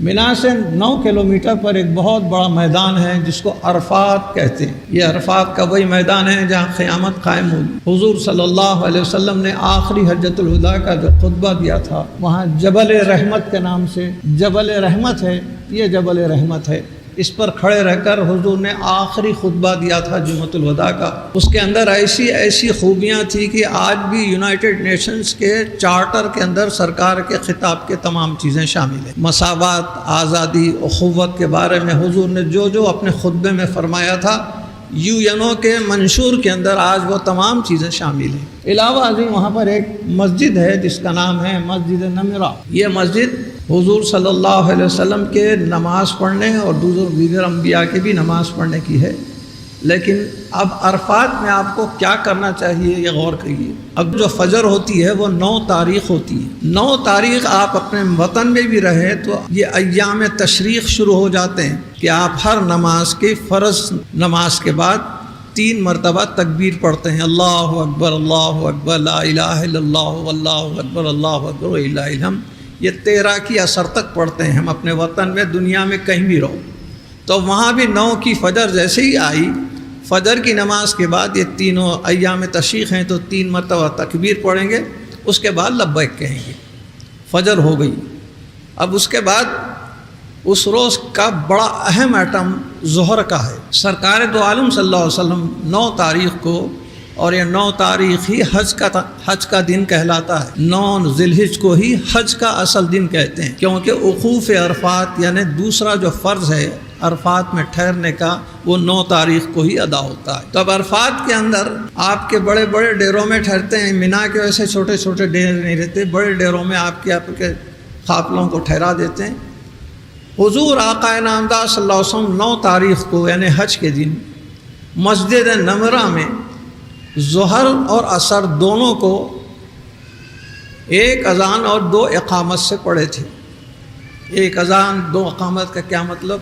منا سے 9 کلومیٹر پر ایک بہت بڑا میدان ہے جس کو عرفات کہتے ہیں۔ یہ عرفات کا وہی میدان ہے جہاں قیامت قائم ہوگی۔ حضور صلی اللہ علیہ وسلم نے آخری حجۃ الوداع کا جو خطبہ دیا تھا وہاں جبل رحمت کے نام سے، جبل رحمت ہے، یہ جبل رحمت ہے، اس پر کھڑے رہ کر حضور نے آخری خطبہ دیا تھا جمعۃ الوداع کا۔ اس کے اندر ایسی خوبیاں تھیں کہ آج بھی یونائٹڈ نیشنز کے چارٹر کے اندر سرکار کے خطاب کے تمام چیزیں شامل ہیں۔ مساوات، آزادی، اخوت کے بارے میں حضور نے جو اپنے خطبے میں فرمایا تھا، UN کے منشور کے اندر آج وہ تمام چیزیں شامل ہیں۔ علاوہ ازیں وہاں پر ایک مسجد ہے جس کا نام ہے مسجد نمرہ۔ یہ مسجد حضور صلی اللہ علیہ وسلم کے نماز پڑھنے اور دیگر انبیاء کے بھی نماز پڑھنے کی ہے، لیکن اب عرفات میں آپ کو کیا کرنا چاہیے یہ غور کریے۔ اب جو فجر ہوتی ہے وہ 9 تاریخ ہوتی ہے۔ 9 تاریخ آپ اپنے وطن میں بھی رہیں تو یہ ایام تشریق شروع ہو جاتے ہیں کہ آپ ہر نماز کے فرض نماز کے بعد 3 مرتبہ تکبیر پڑھتے ہیں، اللہ اکبر لا الہ الا اللہ واللہ اکبر اللہ اکبر وللہ الحمد۔ یہ 13 کی اثر تک پڑھتے ہیں ہم اپنے وطن میں، دنیا میں کہیں بھی رہو۔ تو وہاں بھی 9 کی فجر جیسے ہی آئی، فجر کی نماز کے بعد یہ تینوں ایام تشریق ہیں تو 3 مرتبہ تکبیر پڑھیں گے، اس کے بعد لبیک کہیں گے، فجر ہو گئی۔ اب اس کے بعد اس روز کا بڑا اہم ایٹم ظہر کا ہے۔ سرکار دو عالم صلی اللہ علیہ وسلم 9 تاریخ کو، اور یہ 9 تاریخ ہی حج کا دن کہلاتا ہے۔ 9 ذی الحجہ کو ہی حج کا اصل دن کہتے ہیں، کیونکہ وقوف عرفات یعنی دوسرا جو فرض ہے عرفات میں ٹھہرنے کا وہ 9 تاریخ کو ہی ادا ہوتا ہے۔ تو اب عرفات کے اندر آپ کے بڑے بڑے ڈیروں میں ٹھہرتے ہیں، منا کے ویسے چھوٹے چھوٹے ڈیر نہیں رہتے، بڑے ڈیروں میں آپ کے قافلوں کو ٹھہرا دیتے ہیں۔ حضور آقا نامدار صلی اللہ علیہ وسلم 9 تاریخ کو یعنی حج کے دن مسجد نمرہ میں ظہر اور عصر دونوں کو 1 اذان اور 2 اقامت سے پڑھے تھے۔ 1 اذان 2 اقامت کا کیا مطلب؟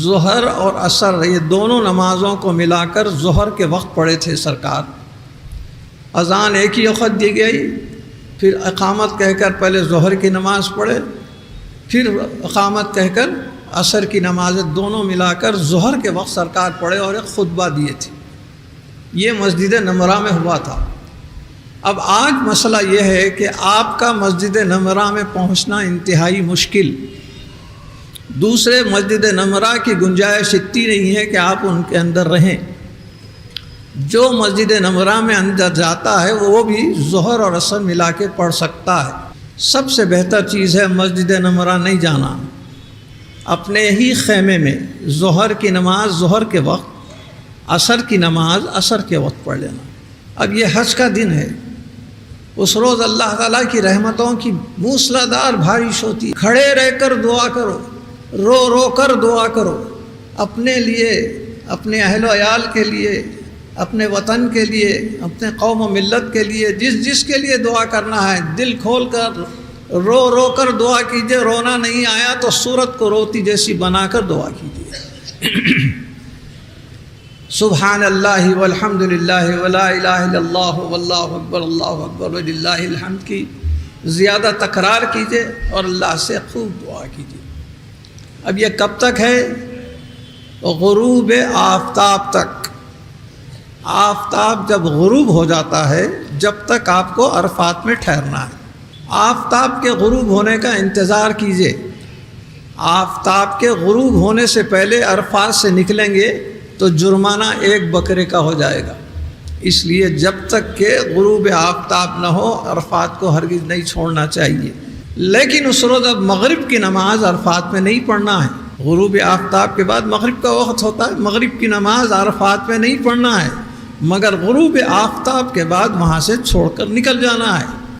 ظہر اور عصر یہ دونوں نمازوں کو ملا کر ظہر کے وقت پڑھے تھے سرکار۔ اذان ایک ہی وقت دی گئی، پھر اقامت کہہ کر پہلے ظہر کی نماز پڑھے، پھر اقامت کہہ کر عصر کی نماز دونوں ملا کر ظہر کے وقت سرکار پڑھے اور ایک خطبہ دیے تھے۔ یہ مسجد نمرہ میں ہوا تھا۔ اب آج مسئلہ یہ ہے کہ آپ کا مسجد نمرہ میں پہنچنا انتہائی مشکل، دوسرے مسجد نمرہ کی گنجائش اتنی نہیں ہے کہ آپ ان کے اندر رہیں۔ جو مسجد نمرہ میں اندر جاتا ہے وہ بھی ظہر اور عصر ملا کے پڑھ سکتا ہے۔ سب سے بہتر چیز ہے مسجد نمرہ نہیں جانا، اپنے ہی خیمے میں ظہر کی نماز ظہر کے وقت، عصر کی نماز عصر کے وقت پڑھ لینا۔ اب یہ حج کا دن ہے، اس روز اللہ تعالیٰ کی رحمتوں کی موسلادھار بارش ہوتی ہے۔ کھڑے رہ کر دعا کرو، رو رو کر دعا کرو، اپنے لیے، اپنے اہل و عیال کے لیے، اپنے وطن کے لیے، اپنے قوم و ملت کے لیے، جس کے لیے دعا کرنا ہے دل کھول کر رو رو کر دعا کیجیے۔ رونا نہیں آیا تو سورت کو روتی جیسی بنا کر دعا کیجیے۔ سبحان اللہ والحمد للہ ولا الہ الا اللہ واللہ اکبر وللہ الحمد کی زیادہ تکرار کیجیے اور اللہ سے خوب دعا کیجیے۔ اب یہ کب تک ہے؟ غروب آفتاب تک۔ آفتاب جب غروب ہو جاتا ہے جب تک آپ کو عرفات میں ٹھہرنا ہے۔ آفتاب کے غروب ہونے کا انتظار کیجیے۔ آفتاب کے غروب ہونے سے پہلے عرفات سے نکلیں گے تو جرمانہ 1 بکرے کا ہو جائے گا۔ اس لیے جب تک کہ غروب آفتاب نہ ہو عرفات کو ہرگز نہیں چھوڑنا چاہیے۔ لیکن اس روز اب مغرب کی نماز عرفات میں نہیں پڑھنا ہے۔ غروب آفتاب کے بعد مغرب کا وقت ہوتا ہے، مغرب کی نماز عرفات میں نہیں پڑھنا ہے، مگر غروب آفتاب کے بعد وہاں سے چھوڑ کر نکل جانا ہے۔